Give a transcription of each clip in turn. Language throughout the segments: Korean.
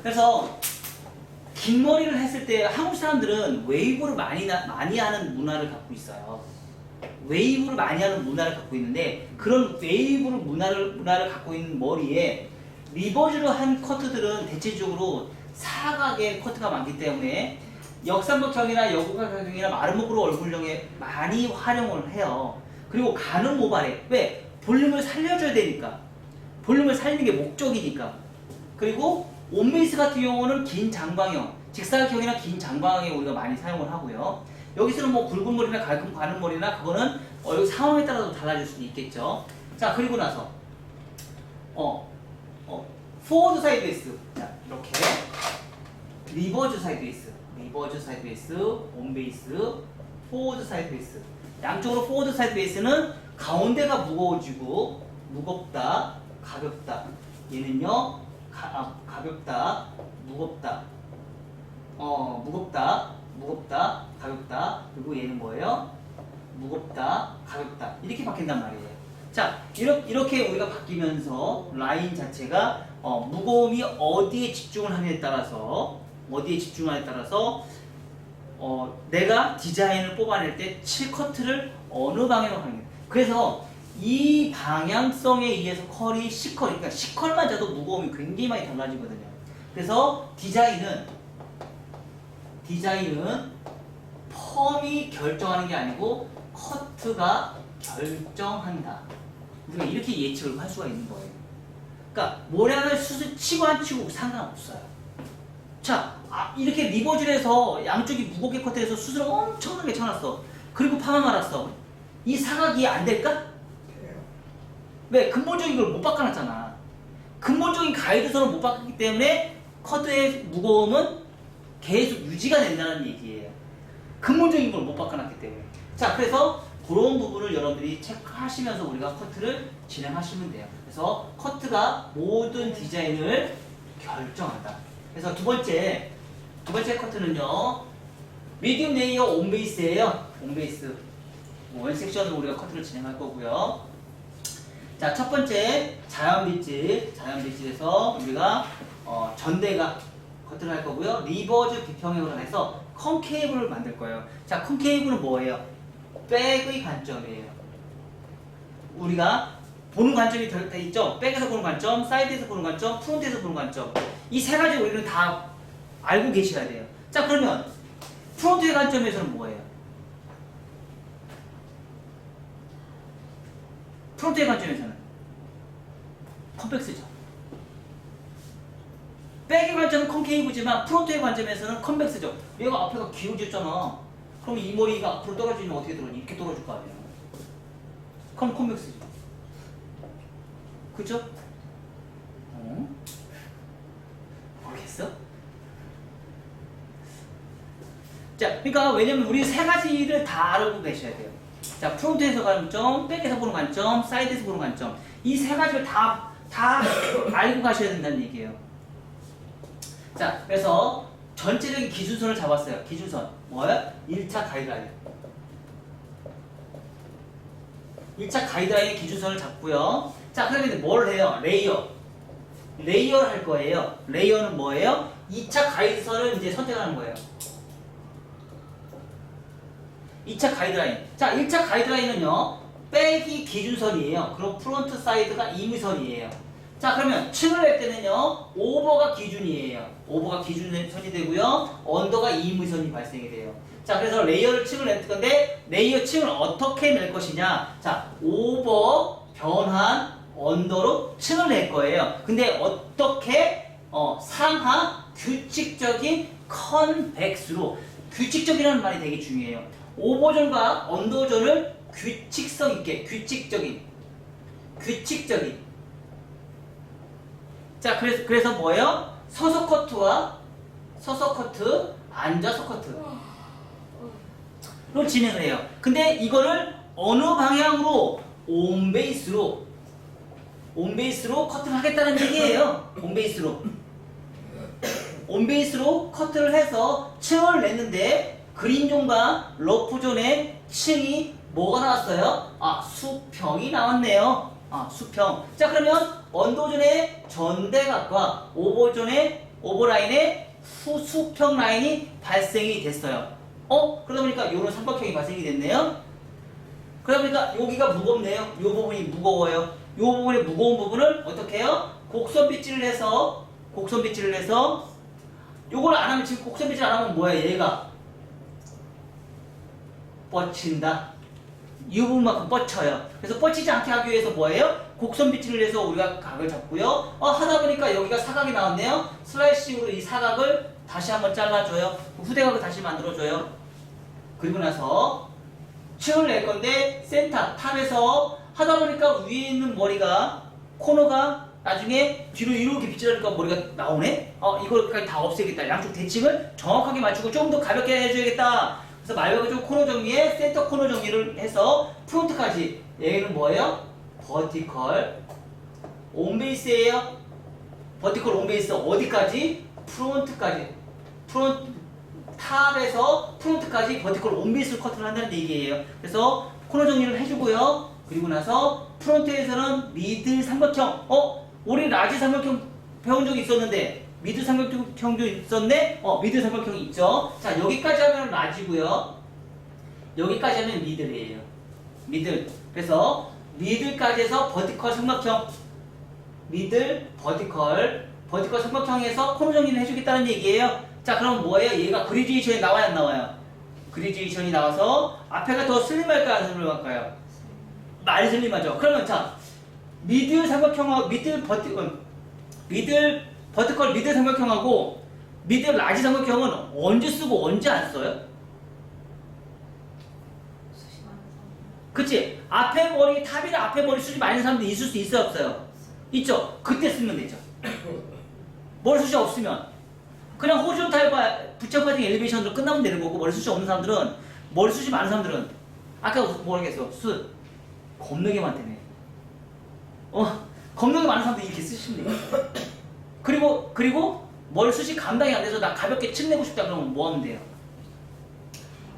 그래서 긴 머리를 했을 때 한국 사람들은 웨이브를 많이 하는 문화를 갖고 있어요. 웨이브를 많이 하는 문화를 갖고 있는데 그런 웨이브를 문화를 갖고 있는 머리에 리버즈로 한 커트들은 대체적으로 사각의 커트가 많기 때문에 역삼각형이나 여고각형이나 마름모그로 얼굴형에 많이 활용을 해요. 그리고 가는 모발에 왜? 볼륨을 살려줘야 되니까. 볼륨을 살리는 게 목적이니까. 그리고 온베이스 같은 경우는 긴 장방형, 직사각형이나 긴 장방형에 우리가 많이 사용을 하고요. 여기서는 뭐 굵은 머리나 가는 머리나 그거는 여기 상황에 따라서 달라질 수도 있겠죠. 자, 그리고 나서 포워드 사이드 베이스. 자, 이렇게 리버즈 사이드 베이스, 리버즈 사이드 베이스, 온베이스, 포워드 사이드 베이스. 양쪽으로 포워드 사이드 베이스는 가운데가 무거워지고 무겁다, 가볍다. 얘는요 가볍다, 무겁다. 무겁다, 가볍다. 그리고 얘는 뭐예요? 무겁다, 가볍다. 이렇게 바뀐단 말이에요. 자, 이렇게 우리가 바뀌면서 라인 자체가 무거움이 어디에 집중을 하느냐에 따라서 내가 디자인을 뽑아낼 때 7커트를 어느 방향으로 하는 거예요. 그래서 이 방향성에 의해서 컬이 C컬, 그러니까 C컬만 자도 무거움이 굉장히 많이 달라지거든요. 그래서 디자인은 펌이 결정하는 게 아니고 커트가 결정한다. 우리가 이렇게 예측을 할 수가 있는 거예요. 그러니까 모량을 치고 안 치고 상관없어요. 자, 이렇게 리버즈를 해서 양쪽이 무겁게 커트해서 수술을 엄청나게 쳐놨어. 그리고 파마 말았어. 이 사각이 안 될까? 왜? 근본적인 걸 못 바꿔놨잖아. 근본적인 가이드선을 못 바꿨기 때문에 커트의 무거움은 계속 유지가 된다는 얘기예요. 근본적인 걸 못 바꿔놨기 때문에. 자, 그래서 그런 부분을 여러분들이 체크하시면서 우리가 커트를 진행하시면 돼요. 그래서 커트가 모든 디자인을 결정한다. 그래서 두 번째 커트는요, 미디움 레이어 온베이스예요. 온베이스. 원 섹션으로 우리가 커트를 진행할 거고요. 자, 첫 번째 자연빗질에서 우리가 전대가 커트를 할 거고요. 리버즈 비평형으로 해서 컨케이브를 만들 거예요. 자, 컨케이브는 뭐예요? 백의 관점이에요. 우리가 보는 관점이 다 있죠? 백에서 보는 관점, 사이드에서 보는 관점, 프론트에서 보는 관점. 이 세 가지 우리는 다 알고 계셔야 돼요. 자, 그러면 프론트의 관점에서는 뭐예요? 프론트의 관점에서는 컴팩스죠. 백의 관점은 컨케이브지만 프론트의 관점에서는 컨벡스죠. 얘가 앞에가 기울어졌잖아. 그럼 이 머리가 앞으로 떨어지면 어떻게 떨어지니? 이렇게 떨어질 거 아니야. 그럼 컨벡스죠. 그죠? 모르겠어? 자, 그러니까 왜냐면 우리 세 가지를 다 알고 계셔야 돼요. 자, 프론트에서 관점, 백에서 보는 관점, 사이드에서 보는 관점. 이 세 가지를 다 알고 가셔야 된다는 얘기예요. 자, 그래서 전체적인 기준선을 잡았어요. 기준선. 뭐야? 1차 가이드라인. 1차 가이드라인의 기준선을 잡고요. 자, 그러면 뭘 해요? 레이어를 할 거예요. 레이어는 뭐예요? 2차 가이드선을 이제 선택하는 거예요. 2차 가이드라인. 자, 1차 가이드라인은요, 백이 기준선이에요. 그럼 프론트 사이드가 임의선이에요. 자, 그러면 층을 낼 때는요, 오버가 기준이에요. 오버가 기준선이 되고요, 언더가 임의선이 발생이 돼요. 자, 그래서 레이어를 층을 낼 건데, 레이어 층을 어떻게 낼 것이냐. 자, 오버, 변환, 언더로 층을 낼 거예요. 근데 어떻게? 상하, 규칙적인 컨벡스로. 규칙적이라는 말이 되게 중요해요. 오버존과 언더존을 규칙성 있게, 규칙적인. 자, 그래서 뭐예요? 서서 커트, 앉아서 커트로 진행을 해요. 근데 이거를 어느 방향으로? 온베이스로 커트를 하겠다는 얘기예요. 온베이스로 커트를 해서 층을 냈는데 그린존과 러프존의 층이 뭐가 나왔어요? 수평이 나왔네요. 수평. 자, 그러면 언더존의 전대각과 오버존의 오버라인에 후수평 라인이 발생이 됐어요. 그러다 보니까 이런 삼각형이 발생이 됐네요. 그러다 보니까 여기가 무겁네요. 이 부분이 무거워요. 이 부분의 무거운 부분을 어떻게 해요? 곡선 빗질을 해서 요걸 안 하면, 지금 곡선 빗질 안 하면 뭐야? 얘가 뻗친다. 이 부분만큼 뻗쳐요. 그래서 뻗치지 않게 하기 위해서 뭐예요? 곡선 빗질을 해서 우리가 각을 잡고요. 하다 보니까 여기가 사각이 나왔네요. 슬라이싱으로 이 사각을 다시 한번 잘라줘요. 후대각을 다시 만들어줘요. 그리고 나서 층을 낼 건데 센터 탑에서 하다 보니까 위에 있는 머리가 코너가 나중에 뒤로 이렇게 빗질하니까 머리가 나오네? 이걸까지 다 없애겠다. 양쪽 대칭을 정확하게 맞추고 좀 더 가볍게 해줘야겠다. 그래서 말바꾸로 코너 정리에 센터 코너 정리를 해서 프론트까지. 얘는 뭐예요? 버티컬 온베이스예요. 버티컬 온베이스 어디까지? 프론트까지. 탑에서 프론트까지 버티컬 온베이스를 커트를 한다는 얘기예요. 그래서 코너 정리를 해주고요. 그리고 나서 프론트에서는 미들 삼각형. 우리 라지 삼각형 배운 적이 있었는데 미들 삼각형도 있었네? 미들 삼각형이 있죠. 자, 여기까지 하면 라지고요. 여기까지 하면 미들이에요. 미들. 그래서 미들까지 해서 버티컬 삼각형. 미들, 버티컬 삼각형에서 코너 정리를 해주겠다는 얘기예요. 자, 그럼 뭐예요? 얘가 그리듀에이션이 나와야 안 나와요? 그리듀에이션이 나와서 앞에가 더 슬림할까요? 안 슬림할까요? 많이 슬림하죠. 그러면 자, 미들 삼각형하고 미들 버티컬 미들 삼각형하고 미들 라지 삼각형은 언제 쓰고 언제 안 써요? 그치? 앞에 머리, 탑이나 앞에 머리 숱이 많은 사람들이 있을 수 있어요? 없어요? 있죠? 그때 쓰면 되죠. 머리 숱이 없으면 그냥 호리존탈과 부착파팅 엘리베이션으로 끝나면 되는 거고, 머리 숱이 없는 사람들은, 머리 숱이 많은 사람들은 아까 뭐라겠어? 숱 겁나게 많다네. 겁나게 많은 사람들이 이렇게 쓰시면 돼요. 그리고 머리 숱이 감당이 안 돼서 나 가볍게 층 내고 싶다 그러면 뭐 하면 돼요?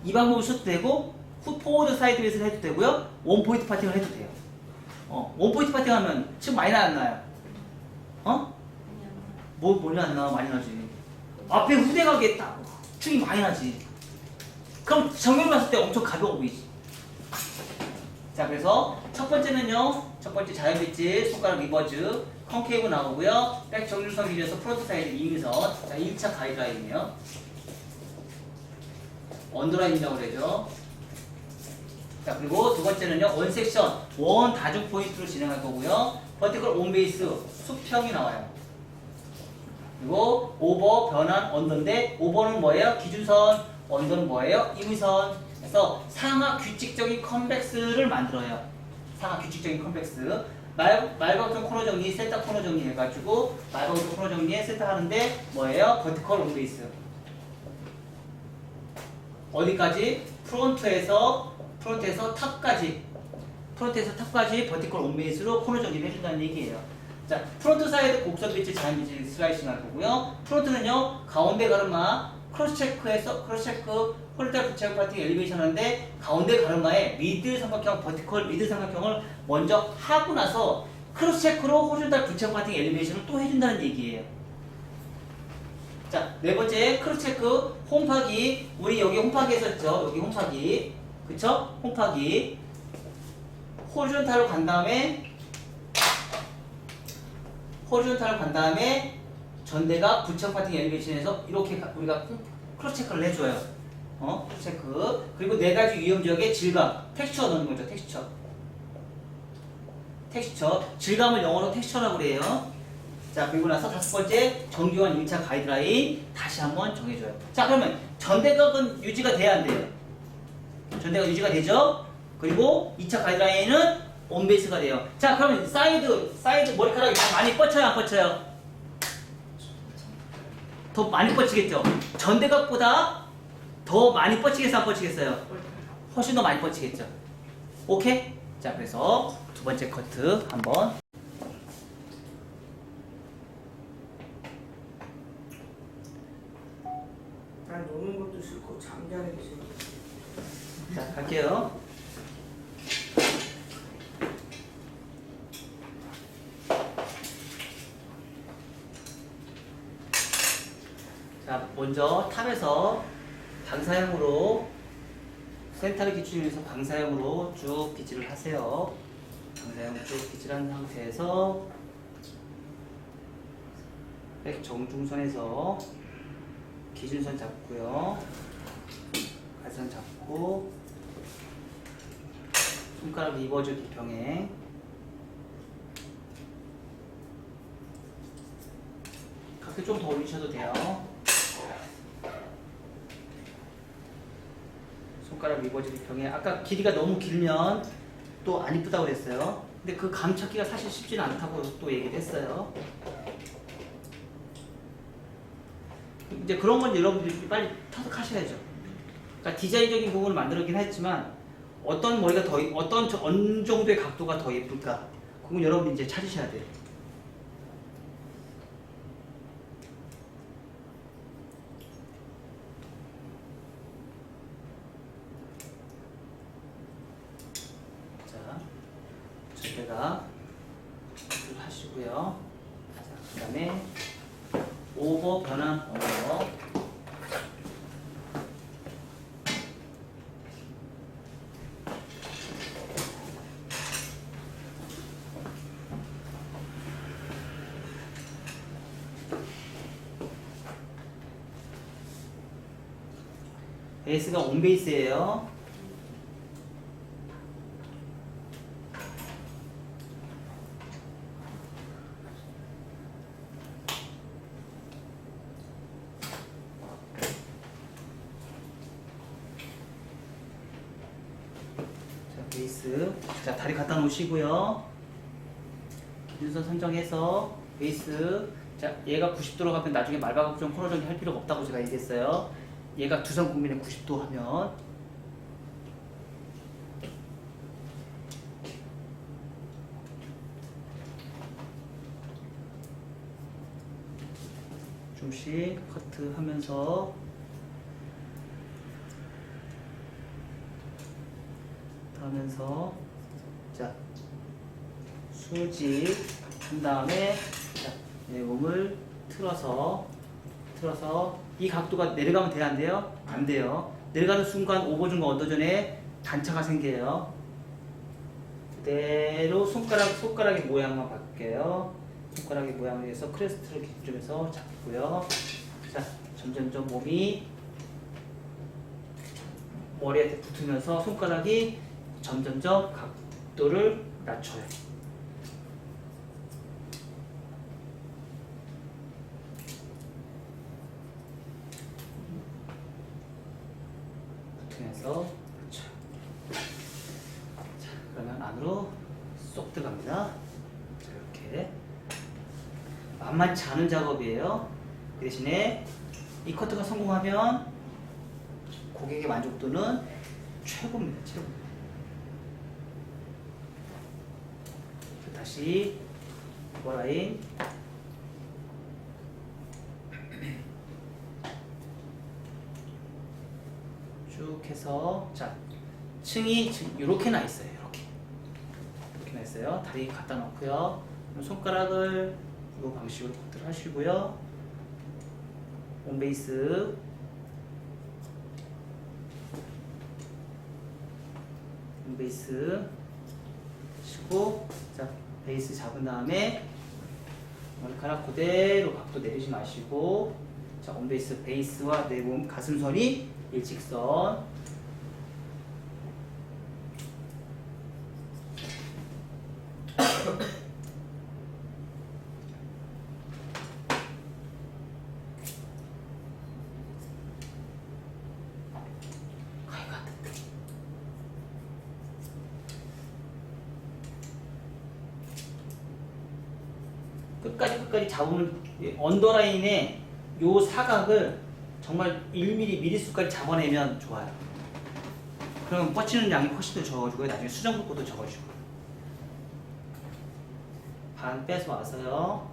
이 방법을 써도 되고, 포워드 사이드 웨이스를 해도 되고요. 원포인트 파팅을 해도 돼요. 원포인트 파팅 하면 층 많이 나안 나요? 멀리 안 나? 많이 나지. 앞에 후대각에 딱 층이 많이 나지. 그럼 정면을 봤을 때 엄청 가벼워 보이지. 자, 그래서 첫 번째는요. 첫 번째 자연 빗질, 손가락 리버즈, 컨케이브 나오고요. 백 정률선 기준에서 프론트 사이드 2미선. 자, 1차 가이드라인이에요. 언더라인이라고 그러죠. 자, 그리고 두 번째는요. 원 섹션, 원 다중 포인트로 진행할 거고요. 버티컬 온베이스, 수평이 나와요. 그리고 오버, 변환, 언더인데 오버는 뭐예요? 기준선, 언더는 뭐예요? 임의선. 그래서 상하 규칙적인 컨벡스를 만들어요. 상하 규칙적인 컨벡스. 말바꾸로 코너 정리, 센터 코너 정리 해가지고 말바꾸로 코너 정리에 센터 하는데 뭐예요? 버티컬 온베이스. 어디까지? 프론트에서 탑까지 버티컬 온베이스로 코너 정리를 해준다는 얘기예요. 자, 프론트 사이드 곡선 빗질, 자연 빗질 슬라이싱 할 거고요. 프론트는요, 가운데 가르마, 크로스 체크, 홀달 부착 파팅 엘리베이션 하는데, 가운데 가르마에 미들 삼각형, 버티컬 미들 삼각형을 먼저 하고 나서 크로스 체크로 호rizontal 부착 파팅 엘리베이션을 또 해준다는 얘기예요. 자, 네 번째 크로스 체크, 홈파기. 우리 여기 홈파기 했었죠? 여기 홈파기. 그쵸? 홈파기. 호rizontal로 간 다음에 전대가 부착 파팅 엘리베이션에서 이렇게 우리가 크로스 체크를 해줘요. 크로스 체크. 그리고 네 가지 위험 지역에 질감, 텍스처 넣는 거죠. 텍스처. 질감을 영어로 텍스처라고 그래요. 자, 그리고 나서 다섯 번째 정교한 1차 가이드라인 다시 한번 정해줘요. 자, 그러면 전대각은 유지가 돼야 안 돼요? 전대각 유지가 되죠? 그리고 2차 가이드라인은 온베이스가 돼요. 자, 그러면 사이드 머리카락이 많이 뻗쳐요, 안 뻗쳐요? 더 많이 뻗치겠죠? 전대각보다 더 많이 뻗치겠어요, 안 뻗치겠어요? 훨씬 더 많이 뻗치겠죠? 오케이? 자, 그래서 두 번째 커트 한번. 난 노는 것도 싫고 잠자는 게 싫고. 자, 갈게요. 먼저 탑에서 방사형으로 센터를 기준해서 방사형으로 쭉 빗질을 하세요. 방사형으로 쭉 빗질한 상태에서 백 정중선에서 기준선 잡고요. 가선 잡고 손가락 리버즈 비평행 각도 좀 더 올리셔도 돼요. 손가락 리버즈 비평행 아까 길이가 너무 길면 또 안 이쁘다고 그랬어요. 근데 그 감 찾기가 사실 쉽지는 않다고 또 얘기를 했어요. 이제 그런 건 여러분들이 빨리 터득하셔야죠. 그러니까 디자인적인 부분을 만들었긴 했지만 어떤 머리가 더 어느 정도의 각도가 더 예쁠까? 그건 여러분이 이제 찾으셔야 돼요. 자, 절대가 하시고요. 자, 그다음에 오버 변환 언어. 베이스가 온베이스예요. 자, 베이스. 자, 다리 갖다 놓으시고요. 기준선 선정해서 베이스. 자, 얘가 90도로 가면 나중에 말바꿈 코너 정리 할 필요가 없다고 제가 얘기했어요. 얘가 두선 국민의 90도 하면 좀씩 커트 하면서 자 수직 한 다음에 자, 내공을 틀어서 이 각도가 내려가면 돼야 안 돼요? 안 돼요. 내려가는 순간 오버준과 언더존에 단차가 생겨요. 그대로 손가락의 모양만 바뀌어요. 손가락의 모양을 위해서 크레스트를 기준해서 잡고요. 자, 점점점 몸이 머리한테 붙으면서 손가락이 점점점 각도를 낮춰요. 붙으면서 그렇죠. 자, 그러면 안으로 쏙 들어갑니다. 자, 이렇게 만만치 않은 작업이에요. 그 대신에 이 커트가 성공하면 고객의 만족도는 최고입니다. 최고. 다시 오버라인 쭉 해서 자 층이 지금 이렇게 나 있어요. 이렇게 나 있어요. 다리 갖다 놓고요. 손가락을 이 방식으로 커트를 하시고요. 온베이스 치고 자 베이스 잡은 다음에 머리카락 그대로 각도 내리지 마시고 자 온베이스 베이스와 내 몸 가슴선이 일직선 끝까지 잡으면 언더라인에 요 사각을 정말 1mm 미리수까지 잡아내면 좋아요. 그럼 뻗치는 양이 훨씬 더 적어지고요. 나중에 수정 굵고도 적어지고. 반 빼서 와서요.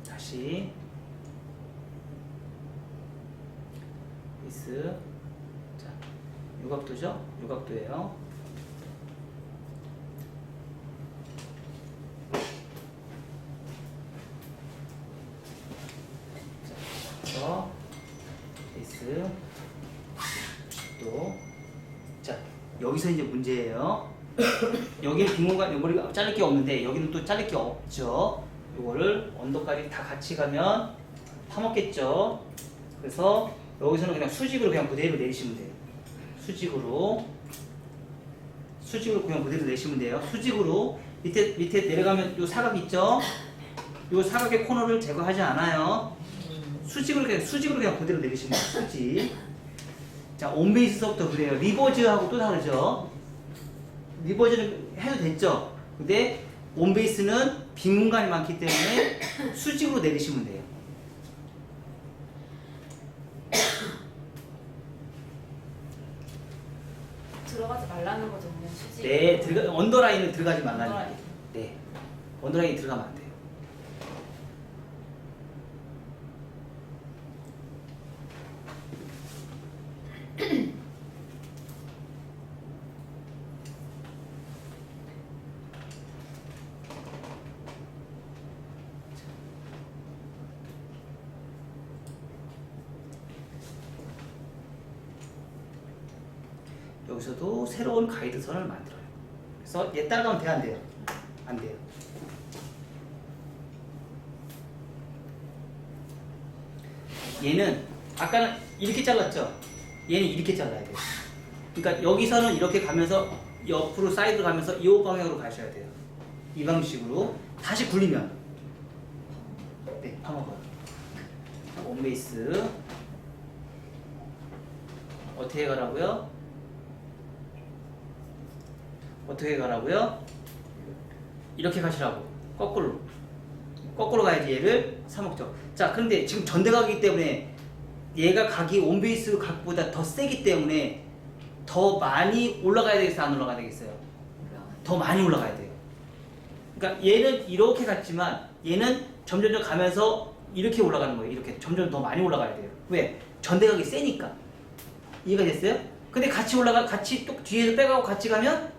다시 베이스 자, 요 각도죠? 요 각도예요. 그래서 베이스 90도. 자, 여기서 이제 문제예요. 여기는 빈공간, 머리가 자를 게 없는데 여기는 또 자를 게 없죠. 요거를 언더까지 다 같이 가면 파먹겠죠. 그래서 여기서는 그냥 수직으로 그냥 그대로 내리시면 돼요. 수직으로 그냥 그대로 내시면 돼요. 수직으로 밑에 내려가면 요 사각 있죠? 요 사각의 코너를 제거하지 않아요. 수직으로 그냥 그대로 내리시면 돼요. 수직. 자, 온베이스서부터 그래요. 리버즈하고 또 다르죠. 리버즈는 해도 됐죠. 근데 온베이스는 빈 공간이 많기 때문에 수직으로 내리시면 돼요. 들어가지 말라는 거죠, 그냥 수직. 네, 언더라인은 들어가지 말라는 언더라인. 얘기예요. 네, 언더라인이 들어가면 안 돼요. 여기서도 새로운 가이드선을 만들어요. 그래서 얘 따라가면 돼요, 안 돼요? 안 돼요. 얘는 아까는 이렇게 잘랐죠? 얘는 이렇게 잘라야 돼요. 그러니까 여기서는 이렇게 가면서 옆으로 사이드로 가면서 이 방향으로 가셔야 돼요. 이 방식으로 다시 굴리면 네, 파먹어요. 온베이스 어떻게 가라고요? 어떻게 가라고요? 이렇게 가시라고. 거꾸로 가야지 얘를 사먹죠. 자, 그런데 지금 전대각이기 때문에 얘가 각이 온베이스 각보다 더 세기 때문에 더 많이 올라가야 되겠어요? 안 올라가야 되겠어요? 더 많이 올라가야 돼요. 그러니까 얘는 이렇게 갔지만 얘는 점점 가면서 이렇게 올라가는 거예요. 이렇게 점점 더 많이 올라가야 돼요. 왜? 전대각이 세니까. 이해가 됐어요? 근데 같이 또 뒤에서 빼가고 같이 가면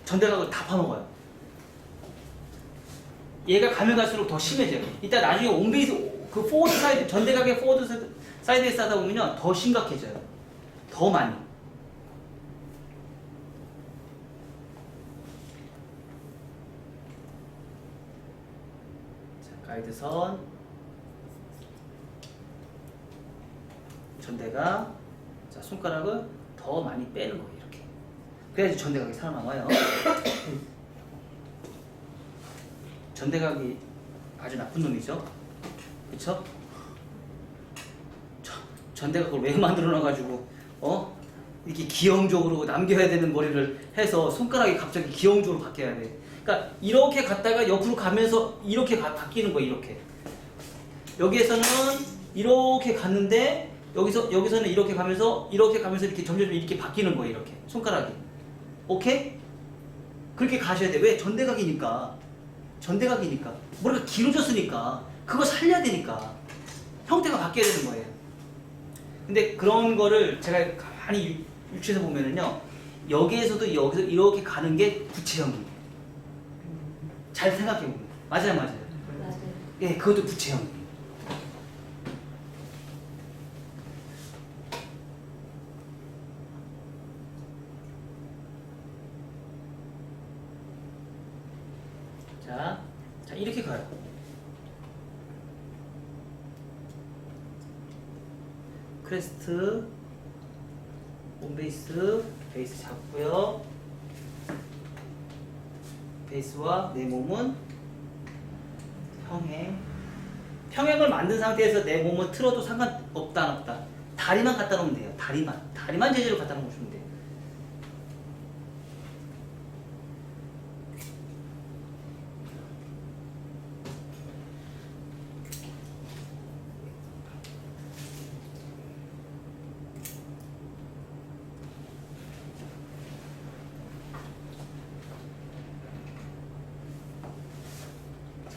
전대각을 다 파먹어요. 얘가 가면 갈수록 더 심해져요. 이따 나중에 온베이스 그 포워드 사이드 전대각의 포워드 사이드에 싸다 보면요 더 심각해져요. 더 많이. 자, 가이드선 전대각. 자, 손가락을 더 많이 빼는 거예요. 이렇게. 그래야지 전대각이 살아남아요. 전대각이 아주 나쁜 놈이죠. 그쵸? 전대각을 왜 만들어 놔가지고 이렇게 기형적으로 남겨야 되는 머리를 해서 손가락이 갑자기 기형적으로 바뀌어야 돼. 그러니까 이렇게 갔다가 옆으로 가면서 이렇게 바뀌는 거예요. 이렇게. 여기에서는 이렇게 갔는데 여기서는 이렇게 가면서 이렇게 점점 이렇게 바뀌는 거예요. 이렇게 손가락이. 오케이? 그렇게 가셔야 돼. 왜? 전대각이니까. 머리가 길어졌으니까 그거 살려야 되니까 형태가 바뀌어야 되는 거예요. 근데 그런 거를 제가 가만히 유추해서 보면은요 여기에서도 여기서 이렇게 가는 게 구체형이에요. 잘 생각해보면 맞아요. 맞아요. 예, 그것도 구체형이에요. 자, 이렇게 가요. 크레스트, 온베이스, 베이스 잡고요. 베이스와 내 몸은 평행. 평행을 만든 상태에서 내 몸을 틀어도 상관없다, 안 없다. 다리만 갖다 놓으면 돼요. 다리만 재질로 갖다 놓으시면 돼요.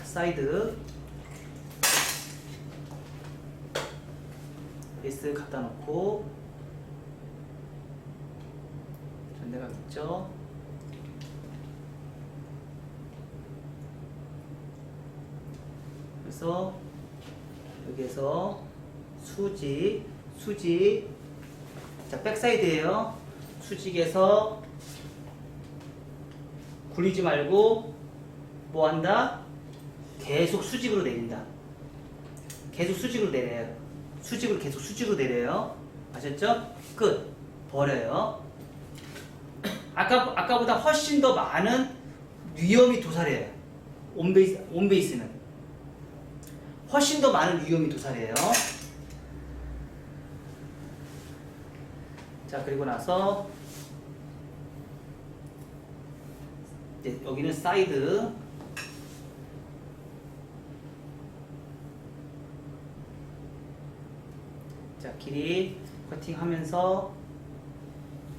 사이드 베이스 갖다 놓고 전대각 있죠? 그래서 여기에서 수직. 자, 백사이드예요. 수직에서 굴리지 말고 뭐 한다? 계속 수직으로 내린다. 계속 수직으로 내려요. 계속 수직으로 내려요. 아셨죠? 끝. 버려요. 아까보다 훨씬 더 많은 위험이 도사려요. 온베이스는 훨씬 더 많은 위험이 도사려요. 자, 그리고 나서 이제 여기는 사이드. 자, 길이 커팅하면서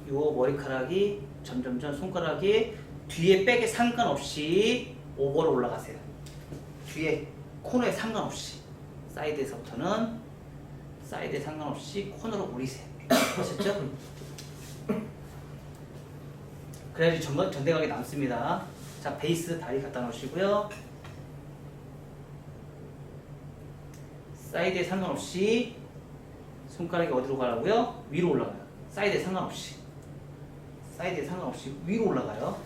요 머리카락이 점점점 손가락이 뒤에 백에 상관없이 오버로 올라가세요. 뒤에 코너에 상관없이 사이드에서부터는 사이드에 상관없이 코너로 올리세요. 아셨죠? 그래야지 전대각이 남습니다. 자, 베이스 다리 갖다 놓으시고요. 사이드에 상관없이 손가락이 어디로 가라고요? 위로 올라가요. 사이드에 상관없이 위로 올라가요.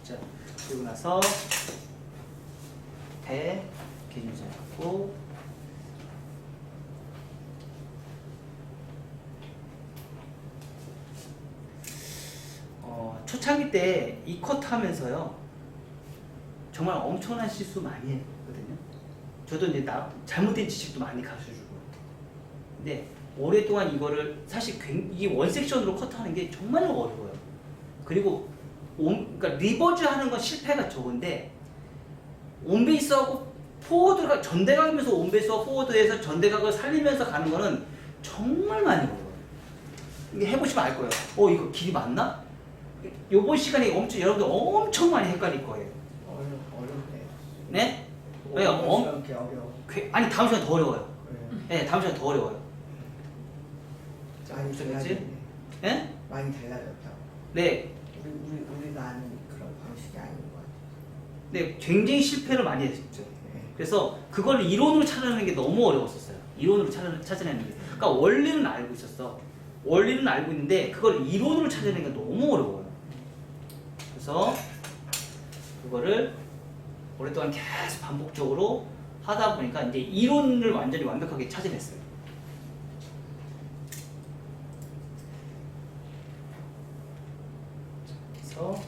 자, 그리고 나서 배 기준선 잡고 초창기 때 이 커트 하면서요 정말 엄청난 실수 많이 했거든요. 저도 이제 잘못된 지식도 많이 가르쳐주고. 근데 오랫동안 이거를 사실 이게 원 섹션으로 커트하는 게 정말 어려워요. 그리고 그러니까 리버즈 하는 건 실패가 적은데 온베이스하고 포워드가 전대각이면서 온베이스와 포워드에서 전대각을 살리면서 가는 거는 정말 많이 어려워요. 이게 해보시면 알 거예요. 이거 길이 맞나? 요번 시간에 여러분들 엄청 많이 헷갈릴 거예요. 어렵네. 네? 왜요? 어려워. 아니 다음 시간 더 어려워요. 네, 다음 시간 더 어려워요. 많이 그치? 달라졌네. 네? 많이 달라졌다. 네. 우리가 아는 그런 방식이 아닌 것 같아. 네, 굉장히 실패를 많이 했죠. 네. 그래서 그걸 이론으로 찾아내는 게 너무 어려웠었어요. 이론으로 찾아내는 게. 그러니까 원리는 알고 있었어. 원리는 알고 있는데 그걸 이론으로 찾아내는 게 너무 어려워요. 그래서 그거를 오랫동안 계속 반복적으로 하다 보니까 이제 이론을 완전히 완벽하게 찾아냈어요. 그래서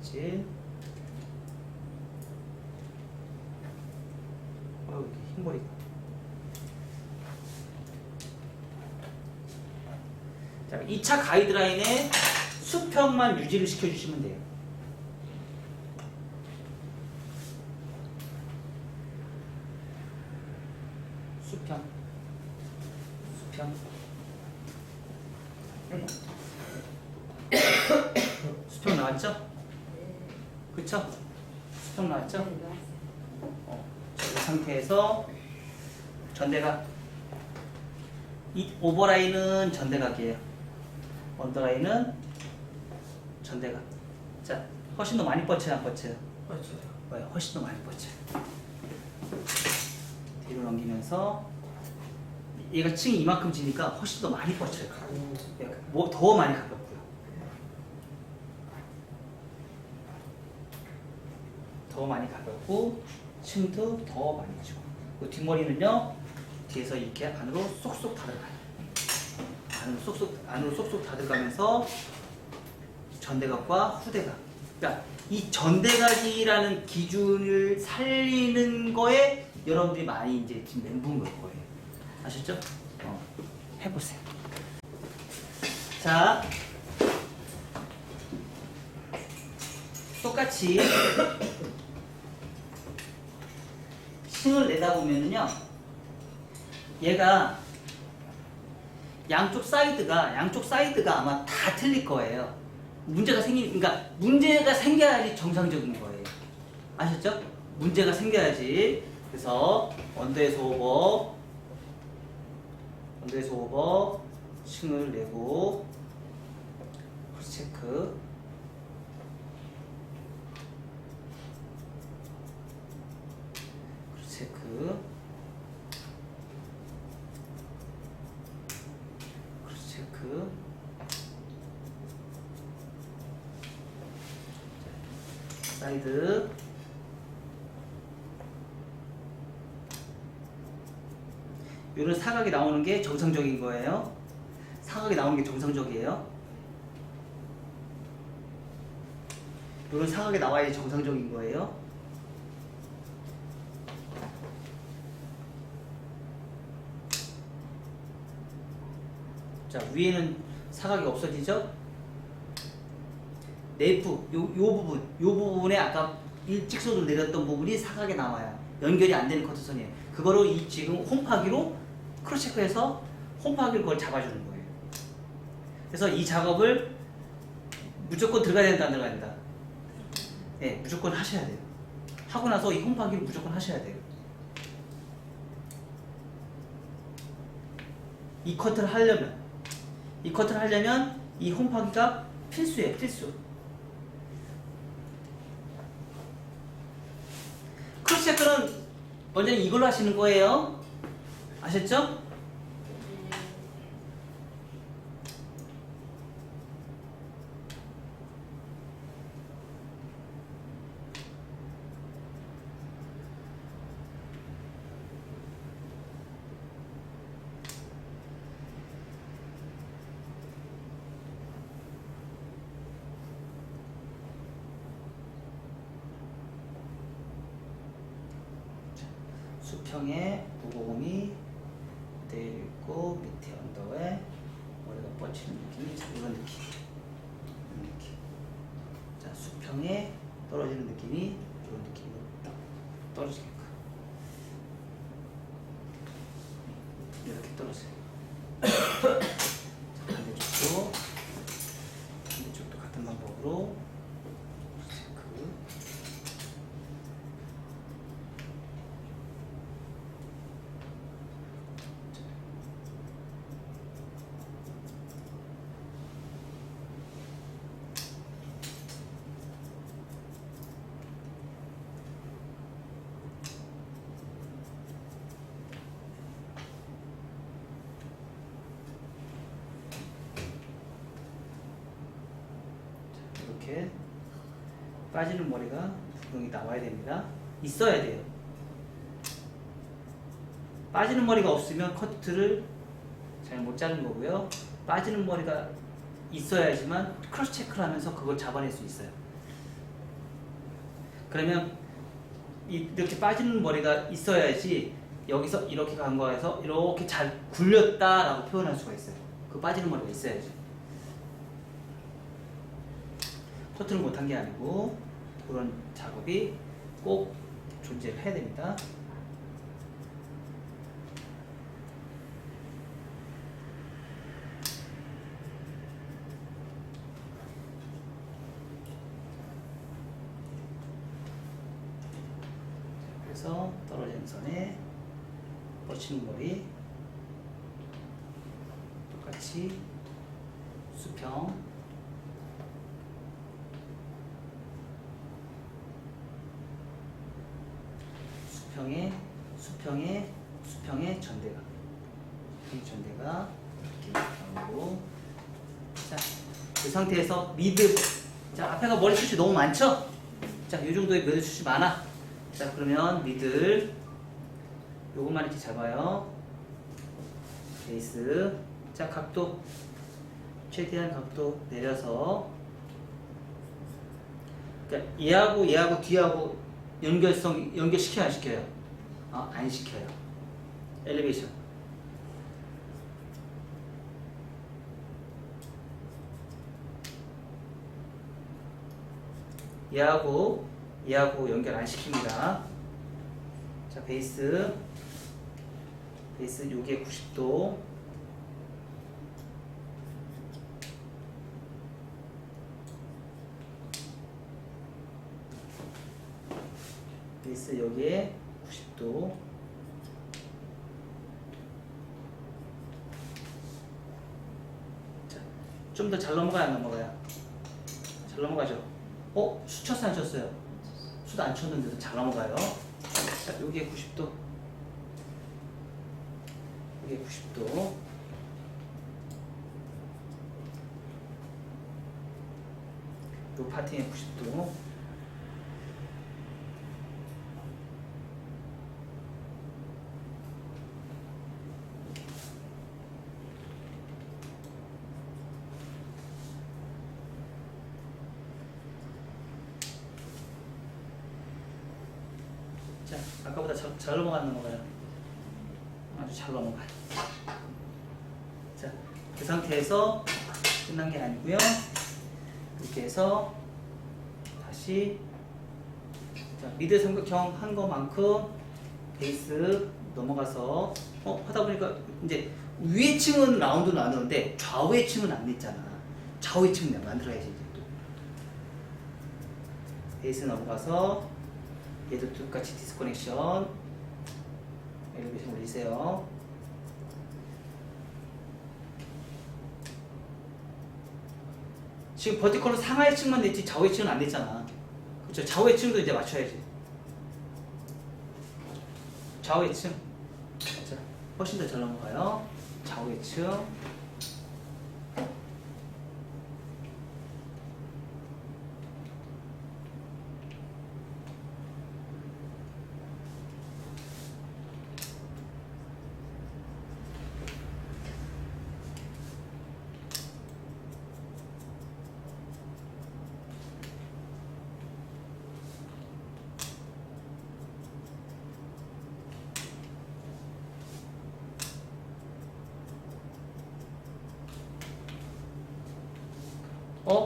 빗질. 이렇게 흰머리가. 자, 2차 가이드라인에 수평만 유지를 시켜주시면 돼요. 수평. 수평 나왔죠? 그쵸? 수평 나왔죠? 이 상태에서 전대각. 이 오버라인은 전대각이에요. 언더라인은 전대각. 자, 훨씬 더 많이 뻗쳐요, 안 뻗쳐요? 맞아요. 훨씬 더 많이 뻗쳐요. 뒤로 넘기면서 얘가 층이 이만큼 지니까 훨씬 더 많이 뻗쳐요. 뭐 더 많이 가볍고요. 더 많이 가볍고 층도 더 많이 주고. 그 뒷머리는요 뒤에서 이렇게 안으로 쏙쏙 다 들어가요. 안으로 쏙쏙 다 들어가면서 전대각과 후대각. 그러니까 이 전대각이라는 기준을 살리는 거에 여러분들이 많이 이제 지금 멘붕 걸 거예요. 아셨죠? 해보세요. 자, 똑같이 층을 내다 보면은요, 얘가 양쪽 사이드가 아마 다 틀릴 거예요. 그러니까 문제가 생겨야지 정상적인 거예요. 아셨죠? 문제가 생겨야지. 그래서 언더에서 오버, 언더에서 오버 싱을 내고 크로스 체크 크로스 체크 크로스 체크 사이드 이런 사각이 나오는 게 정상적인 거예요. 사각이 나오는 게 정상적이에요. 이런 사각이 나와야 정상적인 거예요. 자, 위에는 사각이 없어지죠? 네프, 요 부분에 아까 일직선으로 내렸던 부분이 사각이 나와요. 연결이 안 되는 커트선이에요. 그거로 이 지금 홈파기로 크로스 체크해서 홈파기로 그걸 잡아주는 거예요. 그래서 이 작업을 무조건 들어가야 된다, 안 들어가야 된다? 네, 무조건 하셔야 돼요. 하고 나서 이 홈파기를 무조건 하셔야 돼요. 이 커트를 하려면 이 홈파기가 필수예요, 필수. 크로스 체크는 원장님 이걸로 하시는 거예요. 아셨죠? 수평에 무거움이 내려 있고 밑에 언더에 머리가 뻗치는 느낌이 이런 느낌. 이런 느낌. 자, 수평에 떨어지는 느낌이 이런 느낌으로 딱 떨어지게끔 이렇게 떨어져요. 자, 반대쪽도 같은 방법으로 체크. 이렇게 빠지는 머리가 분명히 나와야 됩니다. 있어야 돼요. 빠지는 머리가 없으면 커트를 잘 못 자른 거고요. 빠지는 머리가 있어야지만 크로스 체크를 하면서 그걸 잡아낼 수 있어요. 그러면 이렇게 빠지는 머리가 있어야지 여기서 이렇게 간 거에서 이렇게 잘 굴렸다라고 표현할 수가 있어요. 그 빠지는 머리가 있어야지. 커트를 못한 게 아니고 그런 작업이 꼭 존재를 해야 됩니다. 그래서 떨어지는 선에 뻗치는 머리 똑같이 수평 수평의 전대가 이렇게 나오고, 자, 이 상태에서 미드, 자, 앞에가 머리숱이 너무 많죠? 자, 이 정도의 머리숱이 많아. 자, 그러면 미들 요것만 이렇게 잡아요. 베이스, 자, 각도 최대한 각도 내려서, 그러니까 얘하고 뒤하고 연결시켜요, 안 시켜요? 안 시켜요. 엘리베이션. 얘하고 연결 안 시킵니다. 자, 베이스 요게 90도. 베이스 여기에 90도. 좀 더 잘 넘어가요, 안 넘어가요? 잘 넘어가죠? 수쳤어요, 안 쳤어요? 수도 안 쳤는데도 잘 넘어가요. 자, 여기에 90도. 여기에 90도. 요 파팅에 90도. 자, 아까보다 잘 넘어가는 거예요. 아주 잘 넘어가요. 자, 그 상태에서 끝난 게 아니고요. 이렇게 해서 다시 자, 미드 삼각형 한 거만큼 베이스 넘어가서 하다 보니까 이제 위의 층은 라운드 나누는데 좌우의 층은 안 냈잖아. 좌우의 층 만들어야지 이제 또. 베이스 넘어가서 얘도 똑같이 디스커넥션 엘리베이션 올리세요. 지금 버티컬로 상하의 층만 냈지 좌우의 층은 안 냈잖아. 그렇죠? 좌우의 층도 이제 맞춰야지. 좌우의 층. 자, 훨씬 더 잘 넘어가요. 좌우의 층.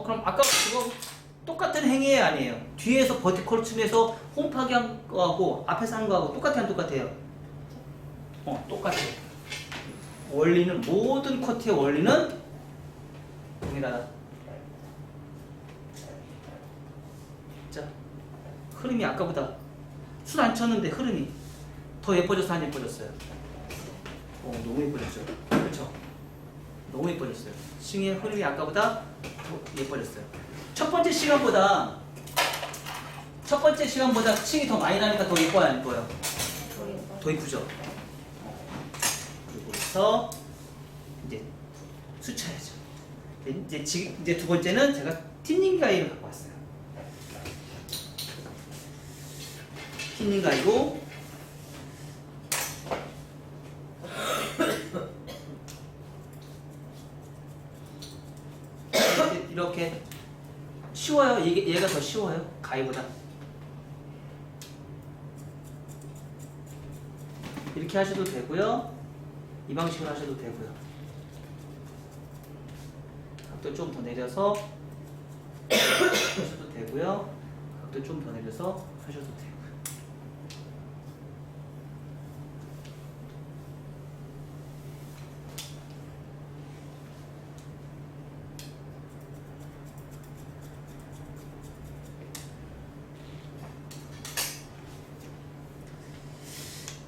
그럼 아까 그거 똑같은 행위예요, 아니에요? 뒤에서 버티컬 층에서 홈파기 한 거하고 앞에서 한 거하고 똑같아요, 안 똑같아요? 똑같아요. 원리는 모든 커트의 원리는 동일하다. 자, 흐름이 아까보다 순 안 쳤는데 흐름이 더 예뻐졌어, 안 예뻐졌어요? 너무 예뻐졌죠? 그렇죠? 너무 예뻐졌어요. 층의 흐름이 아까보다 더 예뻐졌어요. 첫 번째 시간보다 층이 더 많이 나니까 더 예뻐요, 안 예뻐요? 더 예쁘죠? 그리고 해서 이제 수쳐야죠. 이제 두 번째는 제가 틴닝 가이를 갖고 왔어요. 틴닝 가이로 이렇게 쉬워요. 얘가 더 쉬워요. 가위보다. 이렇게 하셔도 되고요. 이 방식으로 하셔도 되고요. 각도 좀 더 내려서 하셔도 되고요. 각도 좀 더 내려서 하셔도 되고요.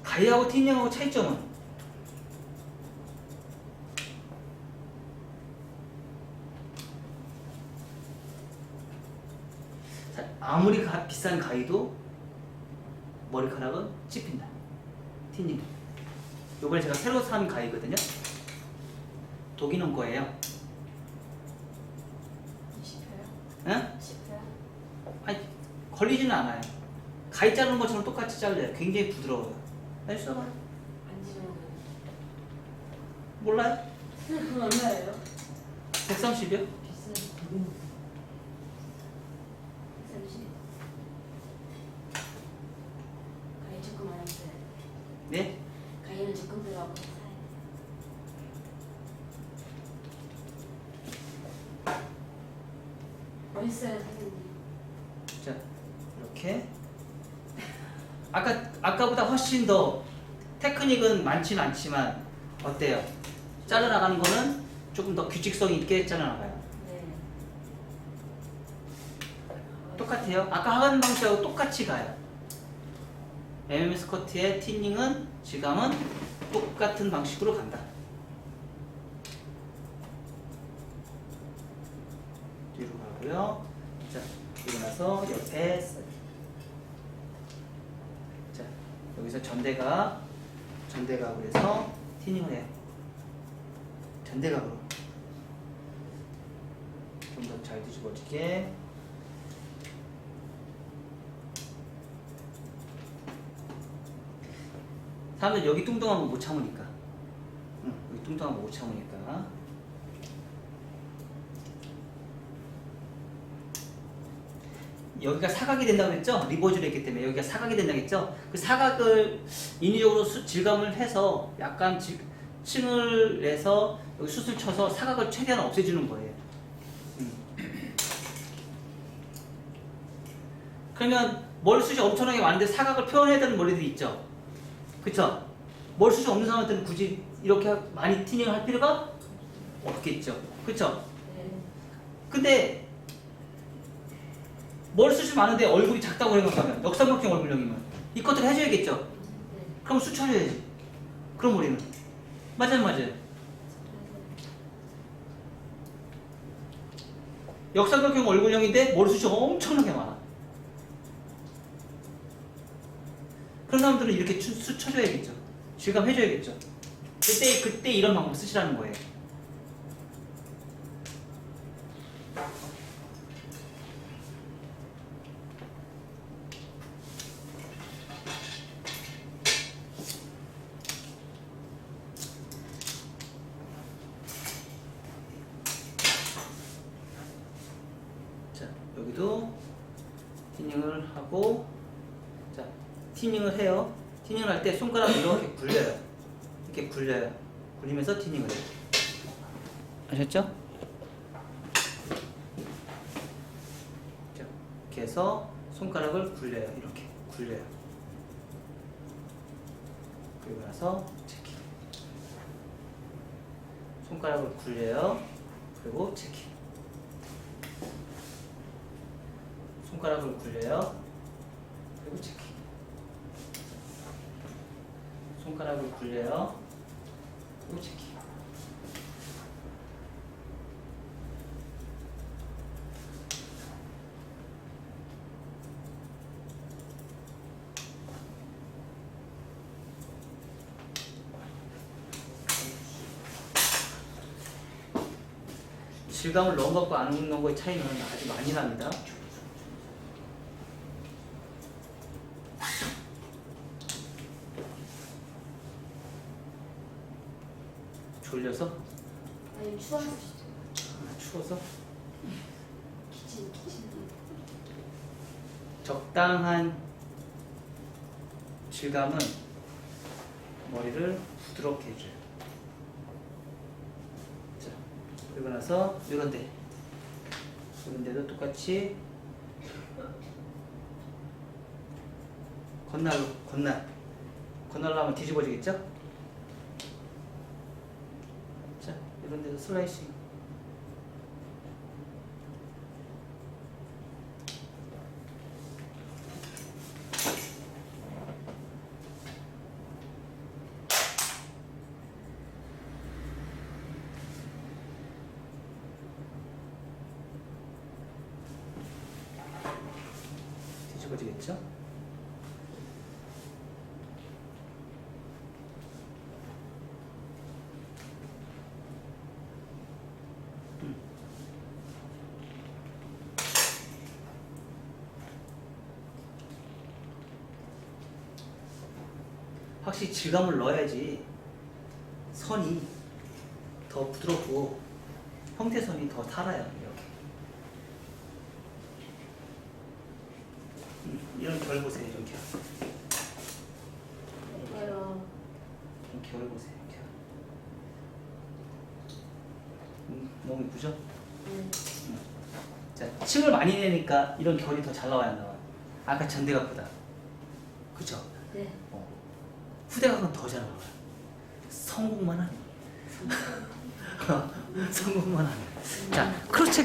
가이하고 틴닝하고 차이점은 아무리 비싼 가이도 머리카락은 찝힌다. 틴닝. 요번에 제가 새로 산 가이거든요. 독일은 거예요. 씹혀요? 응? 씹혀요? 아니 걸리지는 않아요. 가이 자르는 것처럼 똑같이 잘려요. 굉장히 부드러워요. 아니 써봐요. 안 지르면 몰라요? 얼마예요? 130이요? 비싸요. 30. 가위 조금 안 했어요. 네? 가위는 조금 들어가고 사요. 멋있어요, 사장님. 자 이렇게 아까보다 훨씬 더 테크닉은 많지는 않지만 어때요? 잘라나가는 거는 조금 더 규칙성 있게 잘라나가요. 네. 똑같아요. 아까 하는 방식하고 똑같이 가요. MMS 커트의 틴닝은 질감은 똑같은 방식으로 간다. 하고요. 자, 그리고 나서 옆에 써요. 자, 여기서 전대각으로 해서 티닝을 해요. 전대각으로. 좀 더 잘 뒤집어지게. 사람들 여기 뚱뚱한 거 못 참으니까. 응, 여기 뚱뚱한 거 못 참으니까. 여기가 사각이 된다고 했죠? 리버즈를 했기 때문에 여기가 사각이 된다고 했죠? 그 사각을 인위적으로 질감을 해서 약간 층을 내서 여기 숱을 쳐서 사각을 최대한 없애주는 거예요. 그러면 머리숱이 엄청나게 많은데 사각을 표현해야 되는 머리들이 있죠? 그쵸? 머리숱이 없는 사람한테는 굳이 이렇게 많이 티닝을 할 필요가 없겠죠? 그쵸? 네. 근데 머리숱이 많은데 얼굴이 작다고 생각하면 역삼각형 얼굴형이면 이 커트를 해줘야겠죠? 네. 그럼 수쳐줘야지. 그런 머리는 맞아요, 맞아요. 역삼각형 얼굴형인데 머리숱이 엄청나게 많아. 그런 사람들은 이렇게 수쳐줘야겠죠. 실감해줘야겠죠. 그때 이런 방법 쓰시라는 거예요. 자, 여기도 티닝을 하고, 자, 티닝을 해요. 티닝을 할 때 손가락을 이렇게 굴려요. 이렇게 굴려요. 굴리면서 티닝을 해요. 아셨죠? 자, 이렇게 해서 손가락을 굴려요. 이렇게 굴려요. 그리고 나서 체킹. 손가락을 굴려요. 그리고 체킹. 손가락을 굴려요. 그리고 체킹. 손가락을 굴려요. 그리고 체킹. 질감을 넣은 것과 안 넣은 거의 차이는 아주 많이 납니다. 졸려서? 아니 추워서 추워서? 기침. 적당한 질감은 머리를 부드럽게 해줘요. 자, 그리고 나서 이런 데도 똑같이 건날로 하면 뒤집어지겠죠? 자, 이런 데도 슬라이싱. 뒤집어지겠죠? 확실히 질감을 넣어야지 선이 더 부드럽고 형태선이 더 살아요. 이렇게. 이런 결 보세요. 이런 결. 이거요. 이런 결 보세요. 결. 너무 이쁘죠? 네. 자, 층을 많이 내니까 이런 결이 더 잘 나와야 안 나와요. 아까 전대각보다. 그죠? 네. 후대각은 더 잘 나와요. 성공만 하면. 성공만 하면. 자, 크로스 체크.